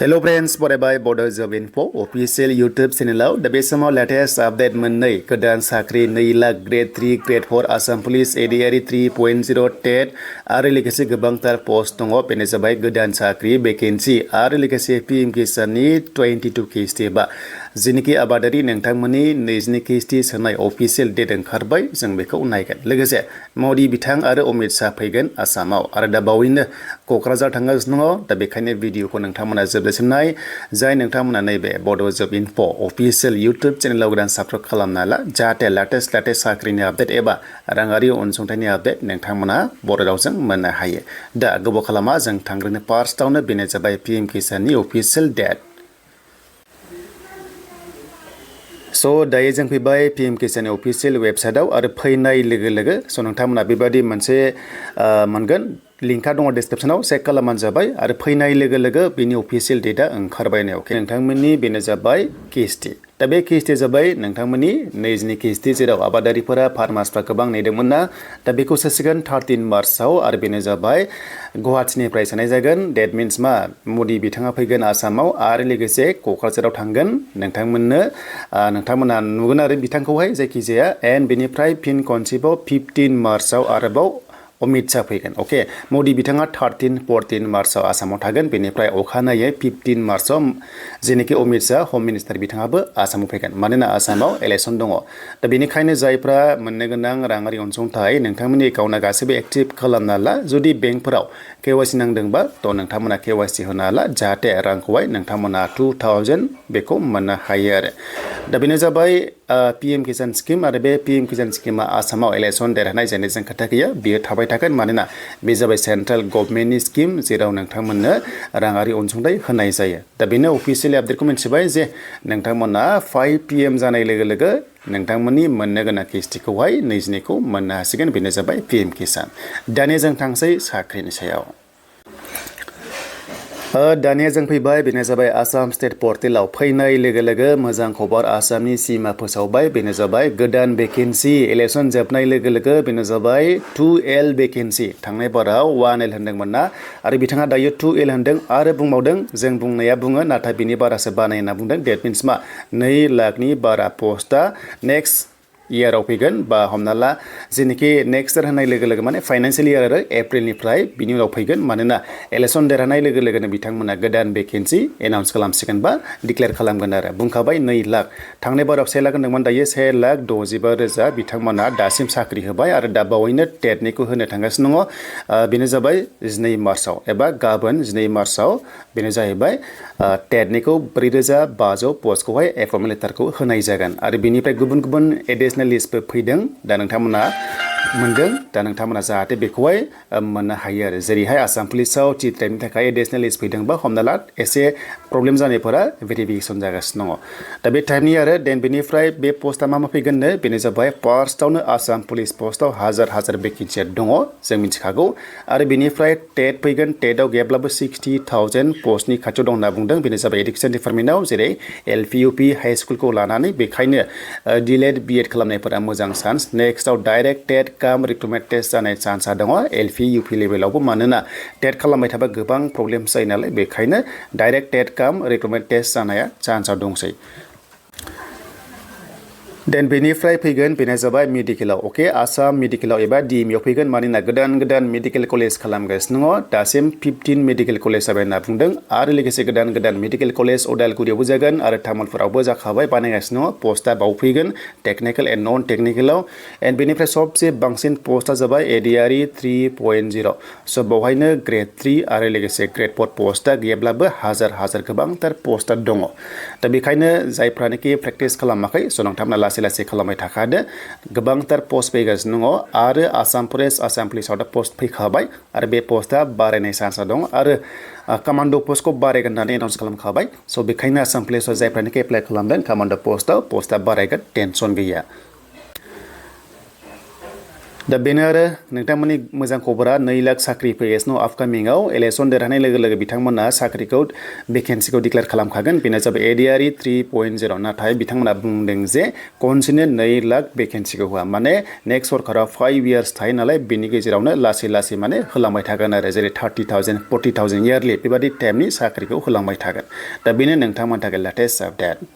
Hello friends, बरायबाय Bodo Job Info official YouTube channel दा बे समाव latest update मोननै गोदान साख्रि 2 lakh Grade 3 Grade 4 Assam Police ADRE 3.0 TET आरो लोगोसे गोबांथार पोस्ट दङ बेनो जाबाय गोदान साख्रि Vacancy आरो लोगोसे PM Kisanनि 22 किस्ति बा जिनोखि आबादारि नोंथांमोननि 22 किस्ति सोनाय official date ओंखारबाय जों बेखौ नायगोन लोगोसे मदि बिथां आरो अमित शाह फैगोन आसामाव आरो दा बावैनो क'क्राझार थांगासिनो दङ दा बेखायनो भिडिअखौ नोंथांमोना जोबजासिम नाय जाय नोंथांमोना नैबे बड' जब इनफो अफिसियेल इउटुब चेनेलाव गोदान साबस्क्राइब खालामना ला जाहाथे लेटेस्ट साख्रिनि आपडेट एबा राङारि अनसुंथाइनि आपडेट नोंथांमोना बर' रावजों मोननो हायो दा गोबाव खालामा जों थांग्रोनो फार्स्टआवनो बेनो जाबाय PM किसाननि अफिसियेल डेट So दायो जों फैबाय PM किसाननि अफिसियेल वेबसाइटआव आरो फैनाय लोगो लोगो स' नोंथांमोना बेबायदि मोनसे मोनगोन लिंकआ दङ डिसक्रिप्शनाव चेक खालामबानो जाबाय आरो फैनाय लोगो लोगो बेनि अफिसियेल डेटआ ओंखारबाय नो अके नोंथांमोननि बेनो जाबाय किस्ति दा बे किस्तिया जाबाय नोंथांमोननि 22 किस्ति जेराव आबादारिफोरा फार्मार्सफ्रा गोबां नेदोंमोन ना दा बेखौ सोसिगोन 13 मार्चआव आरो बेनो जाबाय गुवाहाटीनिफ्राय सोनाय जागोन डेट मिन्स मा मदि बिथाङा फैगोन आसामाव आरो लोगोसे क'क्राझाराव थांगोन नोंथांमोना नुगोन आरो बिथांखौहाय जायखिजाया एन्ड बेनिफ्राय फिन खनसेबाव 15 मार्चआव आरोबाव अमित शाह फैगोन अके मदि बिथाङा 13-14 मार्चआव आसामाव थागोन बेनिफ्राय अखानायै 15 मार्चआव जेनेखि अमित शाह हम मिनिस्टार बिथाङाबो आसामाव फैगोन मानोना आसामाव इलेक्सन दङ दा बेनिखायनो जायफ्रा मोननो गोनां राङारि अनसुंथाइ नोंथांमोननि एकाउन्टआ गासैबो एक्टिभ खालामना ला जुदि बेंकफोराव KYC नांदोंबा थ' नोंथांमोना KYC होना ला जाहाथे रांखौहाय नोंथांमोना 2000 बेखौ मोननो हायो आरो दा बेनो जाबाय PM किसान स्किम आरो बे PM किसान स्किमा आसामाव इलेक्सन देरहानाय जेननायजों खोथा गैया बेयो थाबाय थागोन मानोना बे जाबाय सेन्ट्रेल गभर्नमेन्टनि स्किम जेराव नोंथांमोननो राङारि अनसुंथाइ होनाय जायो दा बेनो अफिसियेलि आपडेटखौ मिथिबाय जे नोंथांमोना 5 PM जानाय लोगो लोगो नोंथांमोननि मोननो गोनां किस्तिखौहाय 22खौ मोननो हासिगोन बेनो जाबाय PM किसान दानिया जों थांसै साख्रिनि सायाव दानिया जों फैबाय बेनो जाबाय आसाम स्टेट पर्टेलाव फैनाय लोगो लोगो मोजां खबर आसामनि सिमा फोसावबाय बेनो जाबाय गोदान भेकेन्सि इलेक्सन जोबनाय लोगो लोगो बेनो जाबाय 2L भेकेन्सि थांनाय बाराव 1L होनदोंमोन ना आरो बिथाङा दायो 2L होनदों आरो बुंबावदों जों बुंनाया बुङो नाथाय बिनि बारासो बानाय होनना बुंदों डेट मिन्स मा 2 लाखनि बारा पस्टआ नेक्स्ट इयाराव फैगोन बा हमना ला जेनेखि नेक्स्ट इयार होनाय लोगो लोगो माने फाइनान्सियेल इयार आरो एप्रिलनिफ्राय बिनि उनाव फैगोन मानोना इलेक्सन देरहानाय लोगो लोगोनो बिथांमोना गोदान भेकेन्सि एनाउन्स खालामसिगोन बा डिक्लेयार खालामगोन आरो बुंखाबाय 2 लाख थांनाय बाराव 1 लाख होनदोंमोन दायो 1,65,000 बिथांमोना दासिम साख्रि होबाय आरो दा बावैनो टेटनिखौ होनो थांगासिनो दङ बेनो जाबाय 12 मार्चआव एबा गाबोन 12 मार्चआव बेनो जाहैबाय टेटनिखौ 4,500 पस्टखौहाय एपइन्टमेन्ट लेटारखौ होनाय जागोन आरो बेनिफ्राय गुबुन गुबुन एडिशनेल लिस्टबो फैदों दा नोंथांमोना मोनदों दा नोंथांमोना जाहाथे बेखौहाय मोननो हायो आरो जेरैहाय आसाम पुलिसाव TETनि थाखाय एडिशनेल लिस्ट फैदोंबा हमना ला एसे प्रब्लेम जानायफोरा भेरिफिकेसन जागासिनो दङ दा बे टाइमनि आरो देन बेनिफ्राय बे पस्टआ मा फैगोननो बेनो जाबाय फार्स्टआवनो आसाम पुलिस पस्टआव हाजार भेकेन्सिया दङ जों मिथिखागौ आरो बेनिफ्राय टेट फैगोन टेटआव गैयाब्लाबो 60,000 पस्टनि खाथियाव दं होनना बुंदों बेनो जाबाय एडुकेसन डिपार्टमेन्टआव जेरै LP UP हाई स्कुलखौ लानानै बेखायनो डिलेड BEd खालामनायफोरा मोजां चान्स नेक्स्टआव डाइरेक्ट टेट काम रिक्रुटमेन्ट टेस्ट जानाय चान्सआ दङ LP UP लेभेलावबो मानोना टेट खालामबाय थाबा गोबां प्रब्लेम जायो नालाय बेखायनो डाइरेक्ट टेट काम रिक्रुटमेन्ट टेस्ट जानाया चान्सआ दंसै देन बेनिफ्राय फैगोन बेनो जाबाय मेडिकेलाव अके आसाम मेडिकेलाव एबा DMAव फैगोन मानोना गोदान मेडिकेल कलेज खालामगासिनो दङ दासिम 15 मेडिकेल कलेज जाबाय होनना बुंदों आरो लोगोसे गोदान मेडिकेल कलेज उदालगुरियावबो जागोन आरो तामुलपुरावबो जाखाबाय बानायगासिनो दङ पस्टआ बाव फैगोन टेक्निकेल एन्ड नन टेक्निकेलाव एन्ड बेनिफ्राय सबसे बांसिन पस्टआ जाबाय ADRE 3.0 स' बेवहायनो Gr-3 आरो लोगोसे Gr-4 पस्टआ गैयाब्लाबो हाजार गोबांथार पस्टआ दङ दा बेखायनो जायफ्रानोखि प्रेक्टिस खालामाखै स' नोंथांमोना लासै खालामबाय थाखादो गोबांथार पस्ट फैगासिनो दङ आरो आसाम पुलिसाव दा पस्ट फैखाबाय आरो बे पस्टआ बारायनाय चान्सआ दं आरो कमान्ड' पस्टखौ बारायगोन होननानै एनाउन्स खालामखाबाय स' बेखायनो आसाम पुलिसाव जायफ्रानोखि एप्लाइ खालामदों कमान्ड' पस्टआ बारायगोन टेनसन गैया दा बेनो आरो नोंथांमोननि मोजां खबरा 2 लाख साख्रि फैगासिनो आपकामिंआव इलेक्सन देरहानाय लोगो लोगो बिथांमोना साख्रिखौ भेकेन्सिखौ डिक्लेयार खालामखागोन बेनो जाबाय एडिआरइ 3.0 नाथाय बिथांमोना बुंदों जे खनसेनो 2 लाख भेकेन्सिखौ होआ माने नेक्स्ट सरकारा 5 इयार्स थायो नालाय बेनि गेजेरावनो लासै लासै माने होलांबाय थागोन आरो जेरै 30,000 40,000 इयारलि बेबादि टाइपनि साख्रिखौ होलांबाय थागोन दा बेनो नोंथांमोननि थाखाय लेटेस्ट आपडेट